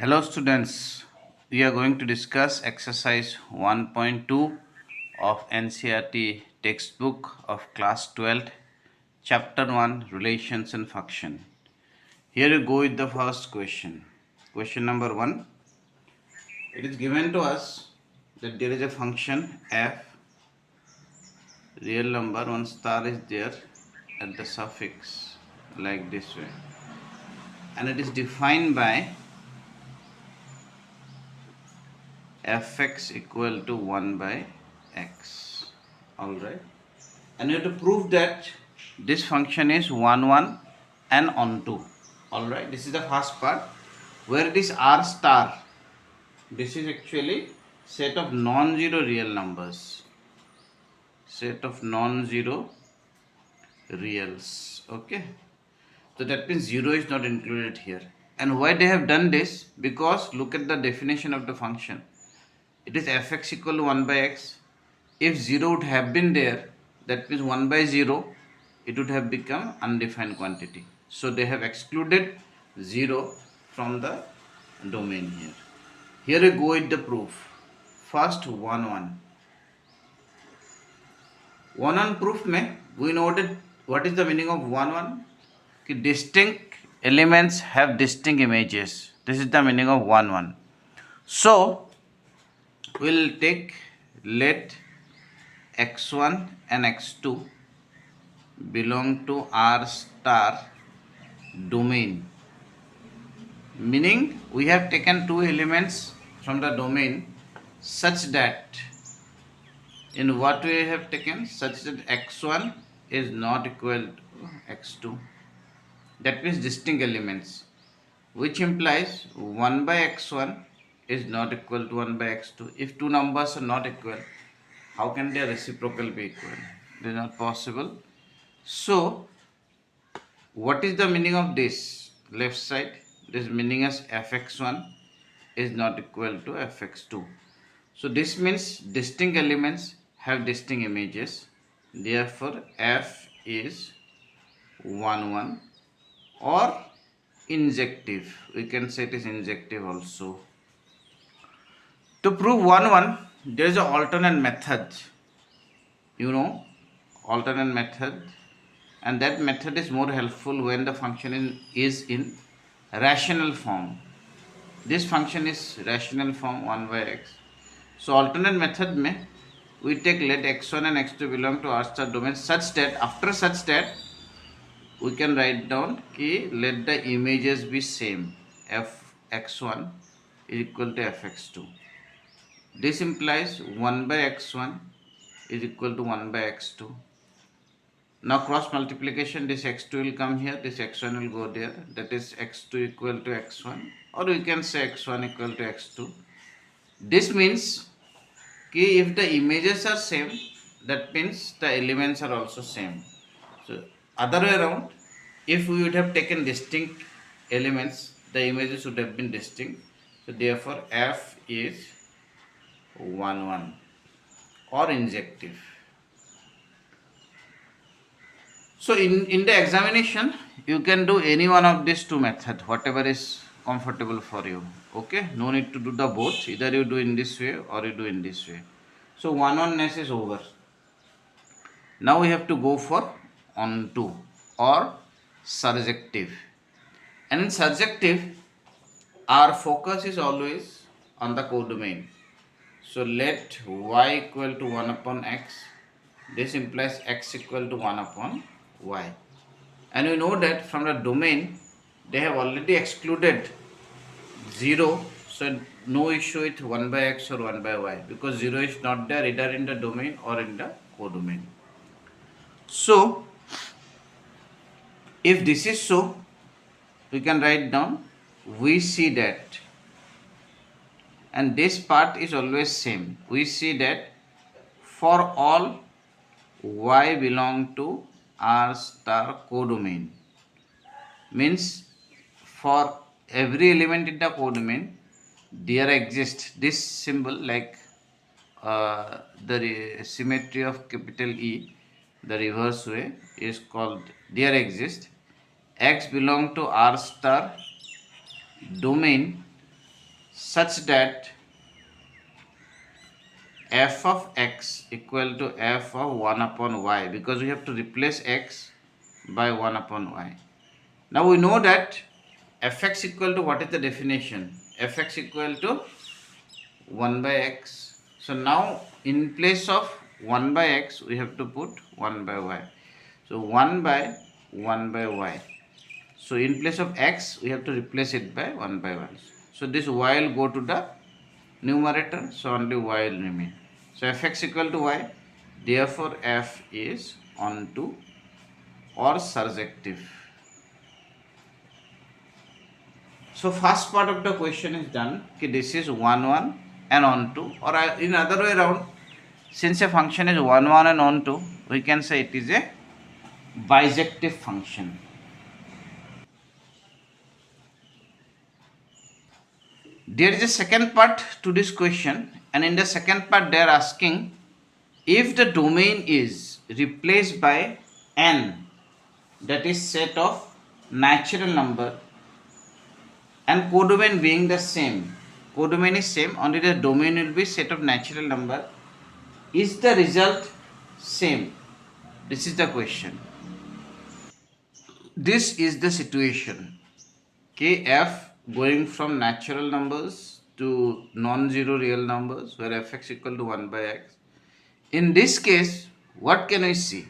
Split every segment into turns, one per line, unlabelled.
Hello students, we are going to discuss exercise 1.2 of NCERT textbook of class 12, chapter 1 relations and function. Here you go with the first question. Question number 1. It is given to us that there is a function f, real number, one star is there at the suffix like this way, and it is defined by fx equal to 1 by x. Alright, and you have to prove that this function is 1 1 and onto. Alright, this is the first part where it is r star. This is actually set of non-zero real numbers, set of non-zero reals. Okay, so that means 0 is not included here. And why they have done this? Because look at the definition of the function. It is fx equal to 1 by x. If 0 would have been there, that means 1 by 0, it would have become undefined quantity. So they have excluded 0 from the domain here. Here we go with the proof. First 1 1. 1 1 proof mein we noted what is the meaning of 1 1? Ki distinct elements have distinct images. This is the meaning of 1 1. So we'll take let x1 and x2 belong to R star domain, meaning we have taken two elements from the domain such that in what we have taken such that x1 is not equal to x2. That means distinct elements, which implies 1 by x1 is not equal to 1 by x2. If two numbers are not equal, how can their reciprocal be equal? It is not possible. So, what is the meaning of this left side? This meaning is fx1 is not equal to fx2. So, this means distinct elements have distinct images. Therefore, f is 1 1 or injective. We can say it is injective also. To prove 1 1, there is an alternate method. You know, alternate method, and that method is more helpful when the function is in rational form. This function is rational form 1 by x. So alternate method mein we take let x1 and x2 belong to R star domain such that after such that we can write down ki let the images be same. Fx1 is equal to fx2. This implies 1 by x1 is equal to 1 by x2. Now cross multiplication, this x2 will come here, this x1 will go there. That is x2 equal to x1, or we can say x1 equal to x2. This means ki if the images are same, that means the elements are also same. So other way around, if we would have taken distinct elements, the images would have been distinct. So therefore f is 1 1 or injective. So in the examination, you can do any one of these two methods, whatever is comfortable for you. Okay, no need to do the both. Either you do in this way or you do in this way. So 1 1ness is over. Now we have to go for onto or surjective. And in surjective, our focus is always on the codomain. So let y equal to 1 upon x. This implies x equal to 1 upon y. And we know that from the domain, they have already excluded 0. So no issue with 1 by x or 1 by y, because 0 is not there either in the domain or in the codomain. So if this is so, we can write down we see that, and this part is always same. We see that for all y belong to R star codomain, means for every element in the codomain there exists this symbol like the symmetry of capital E, the reverse way is called there exists x belong to R star domain such that f of x equal to f of 1 upon y, because we have to replace x by 1 upon y. Now we know that fx equal to, what is the definition? Fx equal to 1 by x. So now in place of 1 by x we have to put 1 by y. So 1 by y. So in place of x we have to replace it by 1 by 1. So this y will go to the numerator, so only y will remain. So fx equal to y, therefore f is onto or surjective. So first part of the question is done. Okay, this is 1 1 and onto, or in other way around, since a function is 1 1 and onto, we can say it is a bijective function. There is a second part to this question, and in the second part they are asking if the domain is replaced by n, that is set of natural number, and codomain being the same. Codomain is same, only the domain will be set of natural number. Is the result same? This is the question. This is the situation. Kf going from natural numbers to non-zero real numbers, where fx equal to 1 by x. In this case, what can we see?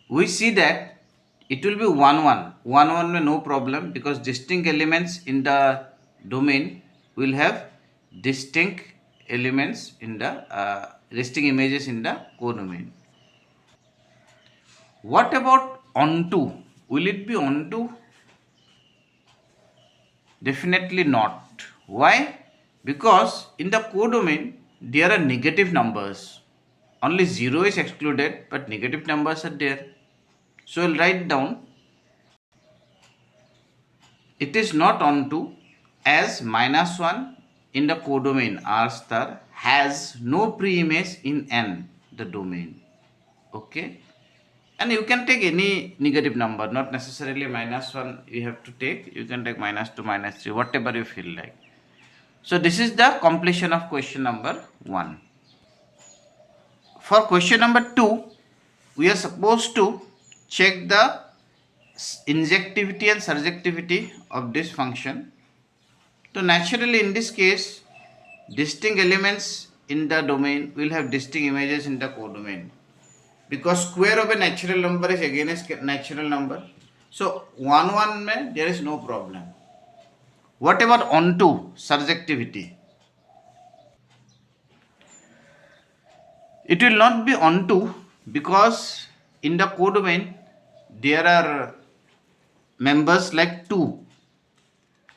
We see that it will be 1 1. 1 1 may no problem, because distinct elements in the domain will have distinct elements in the distinct images in the codomain. What about onto? Will it be onto? Definitely not. Why? Because in the codomain there are negative numbers. Only 0 is excluded, but negative numbers are there. So I'll write down, it is not onto, as -1 in the codomain R star has no pre-image in N, the domain. Okay. And you can take any negative number, not necessarily -1 you have to take. You can take -2, -3, whatever you feel like. So this is the completion of question number 1. For question number 2, we are supposed to check the injectivity and surjectivity of this function. So naturally in this case, distinct elements in the domain will have distinct images in the codomain, because square of a natural number is again a natural number. So 1 1 mein there is no problem. What about onto, surjectivity? It will not be onto, because in the codomain there are members like 2.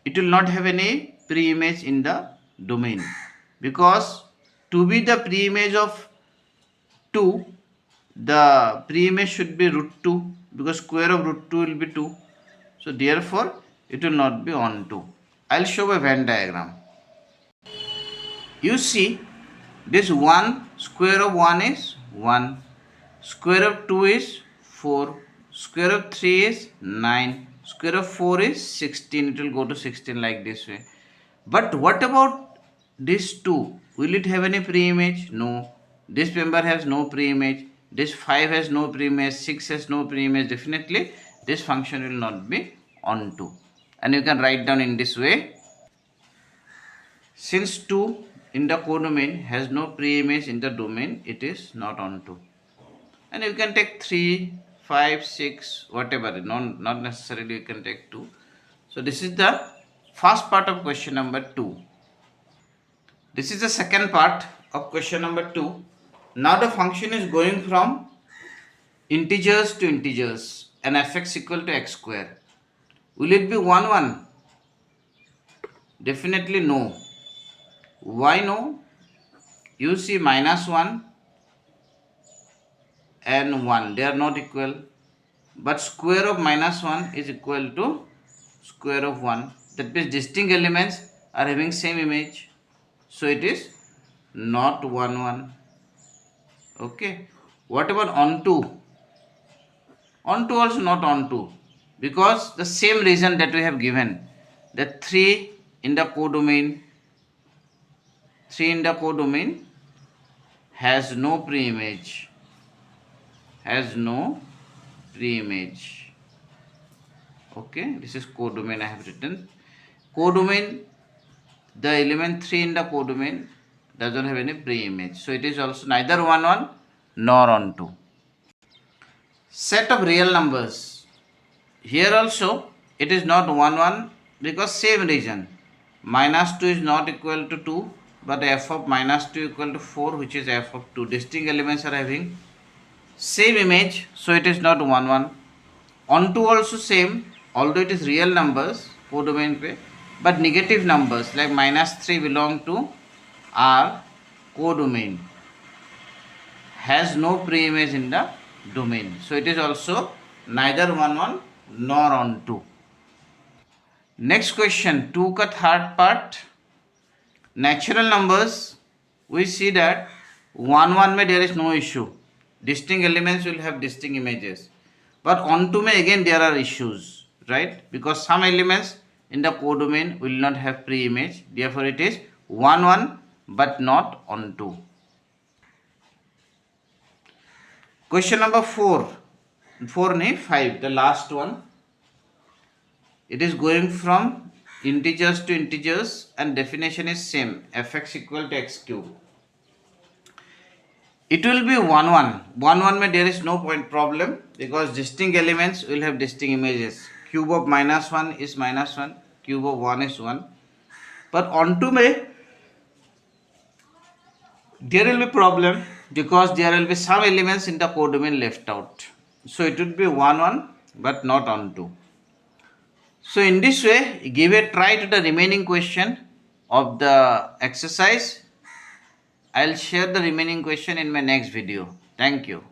It will not have any pre-image in the domain, because to be the pre-image of 2, the pre-image should be √2, because square of √2 will be 2. So therefore it will not be onto. I'll show a Venn diagram. You see, this 1, square of 1 is 1, square of 2 is 4, square of 3 is 9, square of 4 is 16. It will go to 16 like this way. But what about this 2? Will it have any pre-image? No. This member has no pre-image. This 5 has no pre-image. 6 has no pre-image. Definitely this function will not be onto. And you can write down in this way. Since 2 in the codomain has no pre-image in the domain, it is not onto. And you can take 3, 5, 6, whatever. Not necessarily you can take 2. So this is the first part of question number 2. This is the second part of question number 2. Now the function is going from integers to integers, and fx equal to x square. Will it be 1 1? Definitely no. Why no? You see, -1 and 1, they are not equal, but square of -1 is equal to square of 1. That means distinct elements are having same image, so it is not 1 1. Okay. What about onto? Onto also not onto, because the same reason that we have given, that 3 in the codomain, 3 in the codomain has no preimage. Has no preimage. Okay, this is codomain I have written. Codomain, the element 3 in the codomain doesn't have any preimage. So it is also neither 1 1 nor on 2. Set of real numbers. Here also it is not 1 1 because same reason. Minus 2 is not equal to 2, but f of minus 2 equal to 4, which is f of 2. Distinct elements are having same image, so it is not 1 1. On 2 also same, although it is real numbers, codomain pe, but negative numbers like minus 3 belong to our codomain. Has no preimage in the domain. So it is also neither 1 1 nor on 2. Next question, 2 का third part. Natural numbers, we see that 1 1 में there is no issue. Distinct elements will have distinct images. But on 2 में again there are issues, right? Because some elements in the codomain will not have pre-image. Therefore it is 1 1 but not on 2. Question number 4. 4 nahi 5, the last one. It is going from integers to integers and definition is same, fx equal to x cube. It will be 1 1. 1 1 mein there is no point problem because distinct elements will have distinct images. Cube of minus 1 is minus 1, cube of 1 is 1. But on 2 mein there will be problem because there will be some elements in the codomain left out. So it would be 1 1 but not on 2. So in this way, give a try to the remaining question of the exercise. I'll share the remaining question in my next video. Thank you.